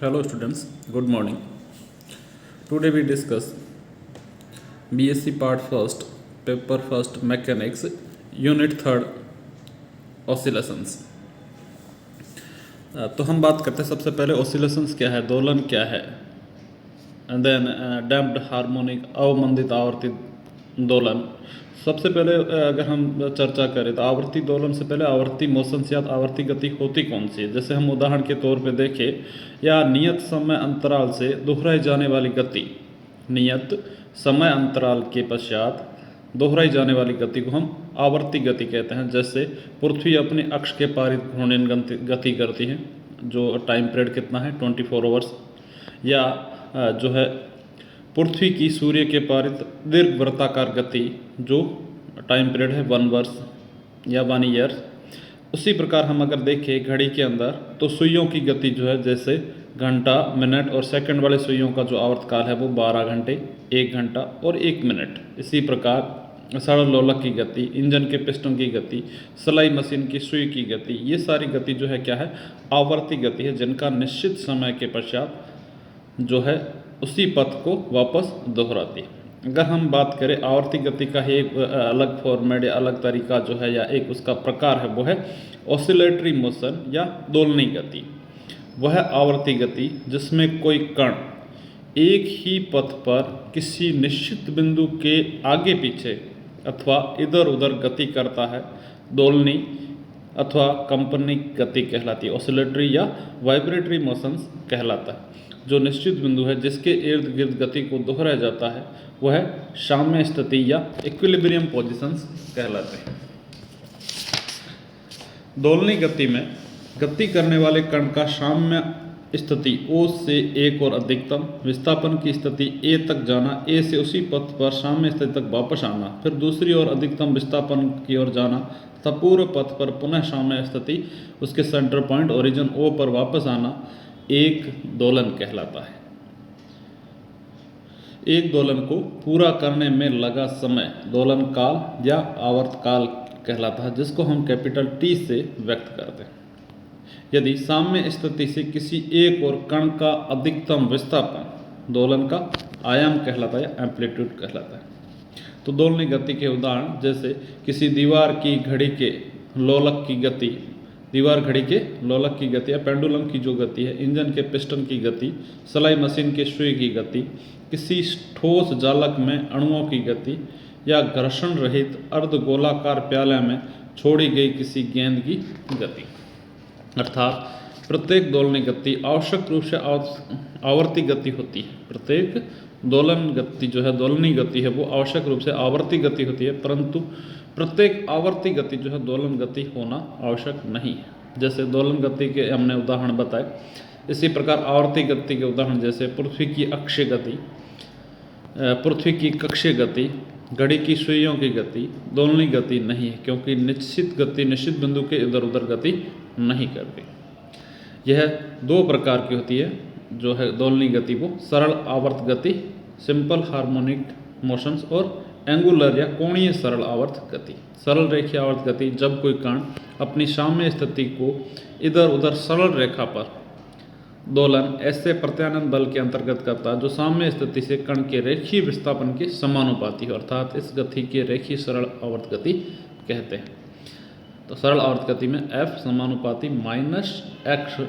Hello students, good morning. Today we discuss BSc Part 1st, Paper 1st Mechanics, Unit 3rd Oscillations. तो हम बात करते हैं सबसे पहले oscillations क्या है, दोलन क्या है, एंड देन डैम्प्ड हार्मोनिक अवमंदित आवर्ती दोलन. सबसे पहले अगर हम चर्चा करें तो आवर्ती दोलन से पहले आवर्ती मोशन या आवर्ती गति होती कौन सी है. जैसे हम उदाहरण के तौर पे देखें, या नियत समय अंतराल से दोहराई जाने वाली गति, नियत समय अंतराल के पश्चात दोहराई जाने वाली गति को हम आवर्ती गति कहते हैं. जैसे पृथ्वी अपने अक्ष के पारित घूर्णन गति करती है, जो टाइम पीरियड कितना है 24 आवर्स, या जो है पृथ्वी की सूर्य के पारित दीर्घ वृत्ताकार गति जो टाइम पीरियड है 1 वर्ष या 1 ईयर. उसी प्रकार हम अगर देखें घड़ी के अंदर तो सुइयों की गति जो है, जैसे घंटा, मिनट और सेकंड वाले सुइयों का जो आवर्तकाल है वो 12 घंटे, 1 घंटा और 1 मिनट. इसी प्रकार सड़क लोलक की गति, इंजन के पिस्टन की गति, सिलाई मशीन की सुई की गति, ये सारी गति जो है क्या है, आवर्ती गति है, जिनका निश्चित समय के पश्चात जो है उसी पथ को वापस दोहराती है. अगर हम बात करें आवर्ती गति का एक अलग फॉर्मेट या अलग तरीका जो है, या एक उसका प्रकार है, वो है ऑसिलेटरी मोशन या दोलनी गति. वह आवर्ती गति जिसमें कोई कण एक ही पथ पर किसी निश्चित बिंदु के आगे पीछे अथवा इधर उधर गति करता है, दोलनी अथवा कंपनिक गति कहलाती है. ऑसिलेटरी या वाइब्रेटरी मोशंस कहलाता है. जो निश्चित बिंदु है जिसके इर्द गिर्द गति को दोहराया जाता है वह साम्य स्थिति या इक्विलिब्रियम पोजीशंस कहलाते हैं. दोलनी गति में गति करने वाले कण का साम्य स्थिति O से एक और अधिकतम विस्थापन की स्थिति A तक जाना, A से उसी पथ पर साम्य स्थिति तक वापस आना, फिर दूसरी ओर अधिकतम विस्थापन की ओर जाना तथा पूर्व पथ पर पुनः साम्य स्थिति उसके सेंटर पॉइंट ओरिजिन O पर वापस आना एक दोलन कहलाता है. एक दोलन को पूरा करने में लगा समय दोलन काल या आवर्त काल कहलाता है, जिसको हम कैपिटल T से व्यक्त करते हैं. यदि साम्य स्थिति से किसी एक और कण का अधिकतम विस्थापन दोलन का आयाम कहलाता है या एम्पलीट्यूड कहलाता है. तो दोलनी गति के उदाहरण, जैसे किसी दीवार की घड़ी के लोलक की गति, दीवार घड़ी के लोलक की गति या पेंडुलम की जो गति है, इंजन के पिस्टन की गति, सिलाई मशीन के सुई की गति, किसी ठोस जालक में अणुओं की गति, या घर्षण रहित अर्धगोलाकार प्याले में छोड़ी गई किसी गेंद की गति. अर्थात प्रत्येक दोलनी गति आवश्यक रूप से आवर्ती गति होती है. प्रत्येक दोलन गति जो है, दोलनी गति है, वो आवश्यक रूप से आवर्ती गति होती है, परंतु प्रत्येक आवर्ती गति जो है दोलन गति होना आवश्यक नहीं है. जैसे दोलन गति के हमने उदाहरण बताए, इसी प्रकार आवर्ती गति के उदाहरण जैसे पृथ्वी की अक्षीय गति, पृथ्वी की कक्षीय गति, घड़ी की सुइयों की गति दोलनी गति नहीं है, क्योंकि निश्चित गति निश्चित बिंदु के इधर उधर गति नहीं करती. यह दो प्रकार की होती है जो है दोलनी गति, वो सरल आवर्त गति सिंपल हार्मोनिक मोशंस, और एंगुलर या कोणीय सरल आवर्त गति. सरल रेखीय आवर्त गति जब कोई कण अपनी साम्य स्थिति को इधर उधर सरल रेखा पर दोलन ऐसे प्रत्यानंद बल के अंतर्गत करता है जो साम्य स्थिति से कण के रेखीय विस्थापन के समानुपाती हो, अर्थात इस गति के रेखीय सरल आवर्त गति कहते हैं. तो सरल आवर्त गति में F समानुपाती -x,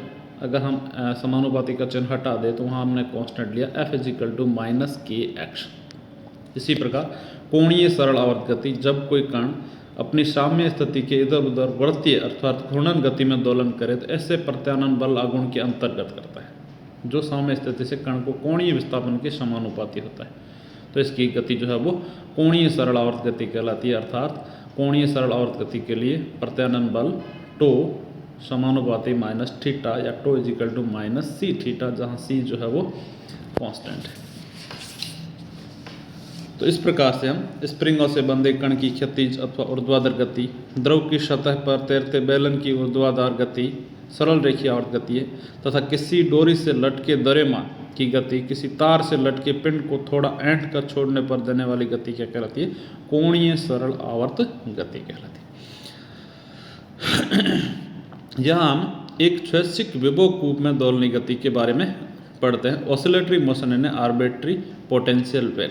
अगर हम समानुपाती का चिन्ह हटा दें तो वहाँ हमने कांस्टेंट लिया F = -kx. इसी प्रकार कोणीय सरल आवर्त गति जब कोई कण अपनी साम्य स्थिति के इधर उधर वृत्तीय अर्थात घूर्णन गति में दोलन करे तो ऐसे प्रत्यानंद बल आघूर्ण के अंतर्गत करता है, जो साम्य स्थिति से कण को कोणीय विस्थापन के समानुपाती होता है. तो इसकी गति जो है वो कोणीय सरल आवर्त गति कहलाती है. अर्थात कोणीय सरल आवर्त गति के लिए प्रत्यानंद बल टो समानुपाती -θ या टो = -c θ, जहाँ c जो है वो कांस्टेंट है. तो इस प्रकार से हम स्प्रिंगों से बंधे कण की क्षैतिज अथवा ऊर्ध्वाधर गति, द्रव की सतह पर तैरते बेलन की ऊर्ध्वाधर गति सरल रेखीय आवर्त गति है, तथा किसी डोरी से लटके द्रव्यमान की गति किसी तार से लटके पिंड को थोड़ा ऐंठ कर छोड़ने पर देने वाली गति क्या कहलाती है, कोणीय सरल आवर्त गति कहलाती है. यहाँ हम एक स्वैच्छिक विभव कूप में दोलनी गति के बारे में पढ़ते हैं। Oscillatory motion in arbitrary potential well.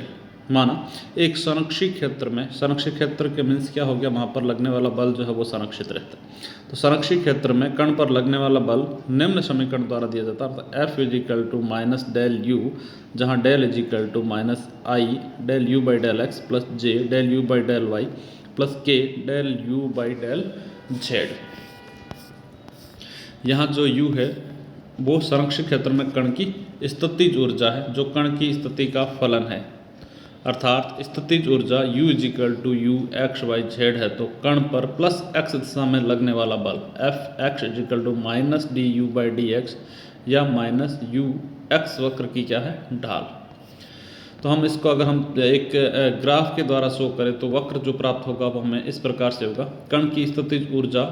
माना एक संरक्षी क्षेत्र में, संरक्षी क्षेत्र के मीन्स क्या हो गया, वहाँ पर लगने वाला बल जो है वो संरक्षित रहता है। तो संरक्षी क्षेत्र में कण पर लगने वाला बल निम्न समीकरण द्वारा दिया जाता है। F is equal to minus del u, जहाँ del is equal to minus I del u by del x plus J del u by del y plus K del u by del z. यहाँ जो u है वो संरक्षित क्षेत्र में कण की स्थितिज ऊर्जा है, जो कण की स्थिति का फलन है। अर्थात स्थितिज ऊर्जा u equal to you X Y Z है, तो कण पर प्लस x दिशा में लगने वाला बल F X is equal to minus D you by D X या माइनस यू एक्स वक्र की क्या है, ढाल। तो हम इसको अगर हम एक ग्राफ के द्वारा शो करें तो वक्र जो प्राप्त होगा वो हमें इस प्रकार से होगा। कण की स्थितिज ऊर्जा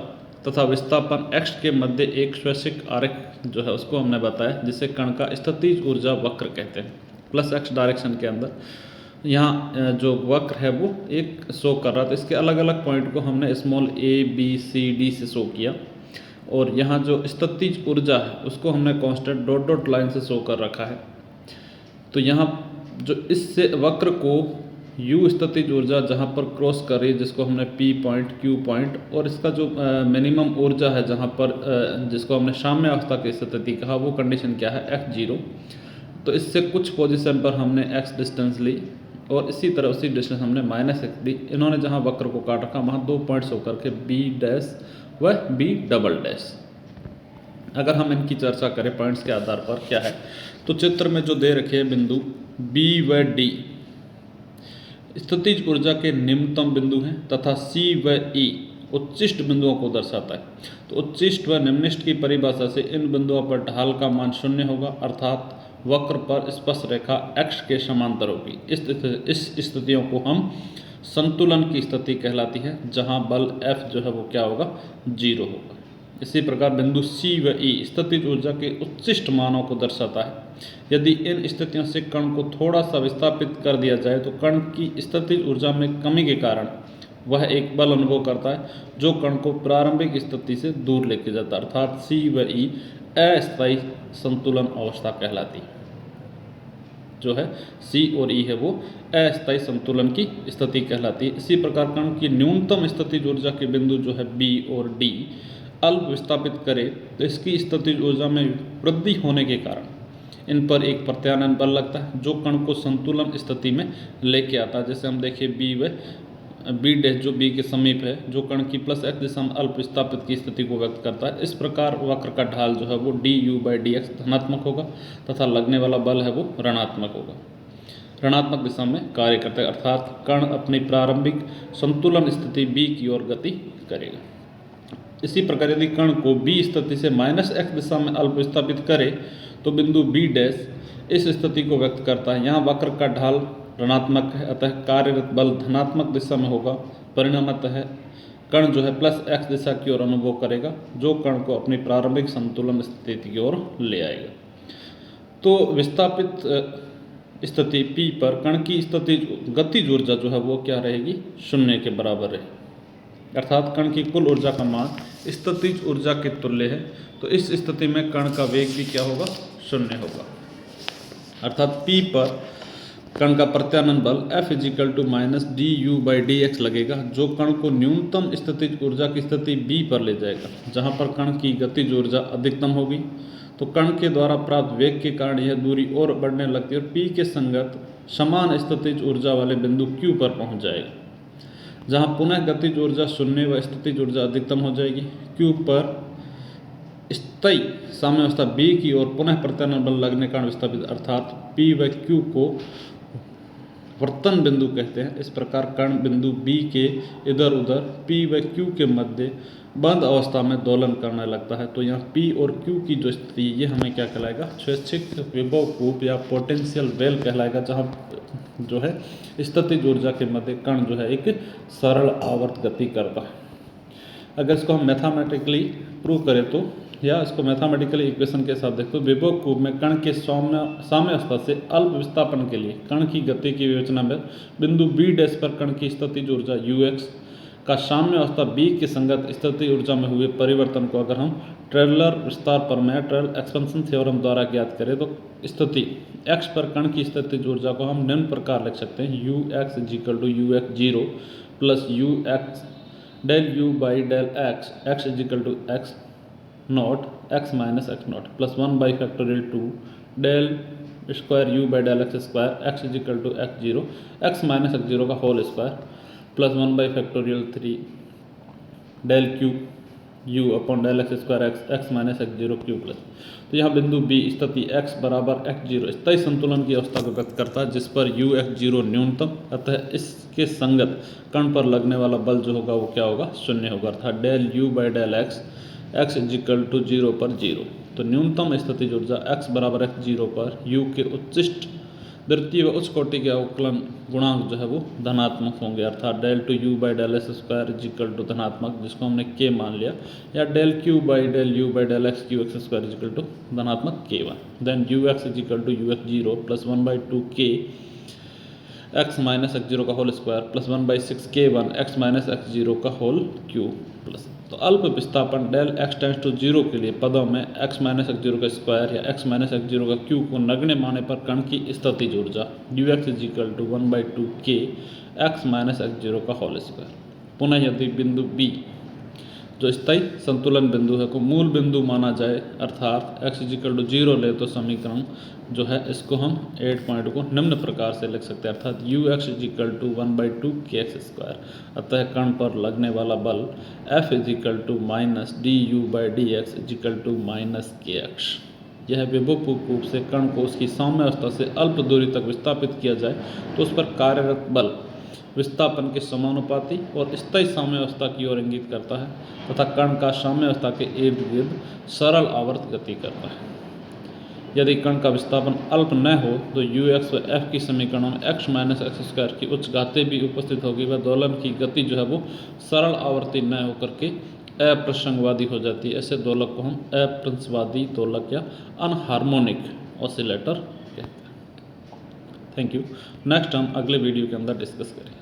तथा विस्थापन x के मध्य एक स्वैच्छिक आरेख जो है उसको हमने बताया, जिसे कण का स्थितिज ऊर्जा वक्र कहते हैं। प्लस x डायरेक्शन के अंदर यहाँ जो वक्र है वो एक शो कर रहा था। इसके अलग अलग पॉइंट को हमने small a b c d से शो किया, और यहाँ जो स्थितिज ऊर्जा है उसको हमने कांस्टेंट डॉट डॉट लाइन से शो कर रखा है। तो यहाँ जो इससे वक्र को u स्थितिज ऊर्जा जहाँ पर क्रॉस कर रही है, जिसको हमने p पॉइंट q पॉइंट, और इसका जो मिनिमम ऊर्जा है जहाँ पर जिसको हमने साम्य अवस्था की स्थिति कहा, वो कंडीशन क्या है, x0। तो इससे कुछ पोजीशन पर हमने x डिस्टेंस ली, और इसी तरह उसी डिस्टेंस हमने माइनस x ली। इन्होंने जहाँ वक्र को काट रखा वहाँ 2 पॉइंट्स होकर के b डैश व b डबल डैश। अगर हम इनकी चर्चा करें पॉइंट्स के आधार पर क्या है, तो चित्र में जो दे रखे हैं बिंदु b व d स्थितिज ऊर्जा के निम्नतम बिंदु हैं, तथा c व e उच्चिष्ट बिंदुओं को दर्शाता है। तो उच्चिष्ट व निम्निष्ट की परिभाषा से इन बिंदुओं पर ढाल का मान 0 होगा, अर्थात वक्र पर स्पर्श रेखा x के समांतर होगी। इस स्थितियों को हम संतुलन की स्थिति कहलाती है, जहां बल F जो है वो क्या होगा, 0 होगा। इसी प्रकार बिंदु C व E स्थितिज ऊर्जा के उच्चिष्ट मानों को दर्शाता है। यदि इन स्थितियों से कण को थोड़ा सा विस्थापित कर दिया जाए तो कण की स्थितिज ऊर्जा में कमी के कारण वह एक बल अनुभव करता है, जो कण को प्रारंभिक स्थिति से दूर लेके जाता है। अर्थात C व E अस्थायी संतुलन अवस्था कहलाती है। जो है C और E है वो अस्थायी संतुलन की स्थिति कहलाती है। इसी प्रकार कण की न्यूनतम स्थितिज ऊर्जा के बिंदु जो है B और D अल्प विस्थापित करे तो इसकी स्थितिज ऊर्जा में वृद्धि होने के कारण इन पर एक प्रत्यानयन बल लगता है, जो कण को संतुलन स्थिति में लेके आता है। जैसे हम देखिए B डैश जो B के समीप है, जो कण की प्लस x दिशा में अल्प विस्थापित की स्थिति को व्यक्त करता है। इस प्रकार वक्र का ढाल जो है वो du बाई dx धनात्मक होगा, तथा लगने वाला बल है वो ऋणात्मक होगा, ऋणात्मक दिशा में कार्य करता है। अर्थात कण अपनी प्रारंभिक संतुलन स्थिति B की ओर गति करेगा। इसी प्रकार यदि कण को B स्थिति से माइनस x दिशा में अल्प विस्थापित करे तो बिंदु B डैश इस स्थिति को व्यक्त करता है। यहाँ वक्र का ढाल ऋणात्मक है, अतः कार्यरत बल धनात्मक दिशा में होगा। परिणामतः कण जो है प्लस x दिशा की ओर अनुभव करेगा, जो कण को अपनी प्रारंभिक संतुलन स्थिति की ओर ले आएगा। तो विस्थापित स्थिति P पर कण की स्थिति गतिज ऊर्जा जो है वो क्या रहेगी, 0 के बराबर रहेगी। अर्थात कण की कुल ऊर्जा का मान स्थितिज ऊर्जा के तुल्य है। तो इस स्थिति में कण का वेग भी क्या होगा, 0 होगा। अर्थात P पर कण का प्रत्यानयन बल F is equal to minus D you by D X लगेगा, जो कण को न्यूनतम स्थितिज ऊर्जा की स्थिति B पर ले जाएगा, जहाँ पर कण की गतिज ऊर्जा अधिकतम होगी। तो कण के द्वारा प्राप्त वेग के कारण यह दूरी और बढ़ने लगती है और P के संगत समान स्थितिज ऊर्जा वाले बिंदु Q पर पहुँच जाएगा, जहाँ पुनः गतिज ऊर्जा 0 व स्थितिज ऊर्जा अधिकतम हो जाएगी। Q पर स्थायी साम्यावस्था B की ओर पुनः प्रत्यानयन बल लगने के कारण विस्थापित, अर्थात P व Q को वर्तन बिंदु कहते हैं। इस प्रकार कण बिंदु B के इधर उधर P व Q के मध्य बंद अवस्था में दोलन करने लगता है। तो यहाँ P और Q की जो स्थिति ये हमें क्या कहलाएगा, स्वैच्छिक विभव कूप या पोटेंशियल वेल कहलाएगा, जहाँ जो है स्थितिज ऊर्जा के मध्य कण जो है एक सरल आवर्त गति करता है। अगर इसको हम मैथमेटिकली प्रूव करें तो, या इसको मैथमेटिकली इक्वेशन के साथ देखो, विभव कूप में कण के साम्य अवस्था से अल्प विस्थापन के लिए कण की गति की विवेचना में बिंदु B डैश पर कण की स्थितिज ऊर्जा ux का साम्य अवस्था B की संगत स्थिति ऊर्जा में हुए परिवर्तन को अगर हम ट्रेवलर विस्तार प्रमेय ट्रेवल एक्सपेंशन थ्योरम द्वारा ज्ञात करें तो स्थिति x पर कण की स्थितिज ऊर्जा को हम निम्न प्रकार लिख सकते हैं ux ux 0 plus ux del u by del x x nought x minus x nought plus 1 by factorial 2 del square u by del x square x x 0 x minus x 0 का whole square plus 1 by factorial 3 del q u upon del x square x minus x 0 cube plus. तो यहाँ बिंदु B स्थिति x बराबर x0 स्थायी संतुलन की अवस्था को व्यक्त करता है जिस पर u x0 न्यूनतम, अतः इसके संगत कण पर लगने वाला बल जो होगा वो क्या होगा, शून्य होगा, अर्थात del u by del x x is equal to 0 पर 0। तो न्यूनतम स्थितिज ऊर्जा x बराबर x0 पर u के उच्चिष्ट द्वितीय व उच्च कोटि के अवकलन गुणांक जो है वो धनात्मक होंगे, अर्थात del two u by del s square is equal to धनात्मक, जिसको हमने k मान लिया, या del cube by del u by del x cube x square is equal to धनात्मक k1। Then u x is equal to you x 0 plus 1 by 2 k x minus x 0 का whole square plus 1 by 6 k1 x minus x 0 का whole Q plus. तो अल्प विस्थापन del x tends to 0 के लिए पदों में एक्स माइनस एक्स 0 का स्क्वायर या एक्स माइनस एक्स 0 का क्यू को नगण्य मानने पर कण की स्थितिज ऊर्जा u x is equal to 1 by 2 k x minus x 0 का होल स्क्वायर। पुनः यदि बिंदु B जो स्थायी संतुलन बिंदु है को मूल बिंदु माना जाए, अर्थात x इजिकल टू 0 ले, तो समीकरण जो है इसको हम 8 पॉइंट को निम्न प्रकार से लिख सकते हैं, अर्थात u x is equal to 1 by 2 k x square, अतः कण पर लगने वाला बल F is equal to minus D you by D x is equal to minus k x. यह विभवपूर्ण रूप से कण को उसकी साम्य अवस्था से अल्प दूरी तक विस्थापित किया जाए तो उस पर कार्यरत बल विस्थापन के समानुपाती और स्थायी साम्य अवस्था की ओर इंगित करता है तथा कण का साम्य अवस्था के इर्द गिर्द सरल आवर्त गति करता है। यदि कण का विस्थापन अल्प न हो तो यू एक्स व एफ की समीकरणों में एक्स माइनस एक्स स्क्वायर की उच्च घातें भी उपस्थित होगी व दोलन की गति जो है वो सरल आवर्ती न होकर के अप्रसंगवादी हो जाती है। ऐसे दोलक को हम अप्रसंगवादी दोलक या अनहार्मोनिक ऑसिलेटर कहते हैं। Thank you. नेक्स्ट हम अगले वीडियो के अंदर डिस्कस करेंगे।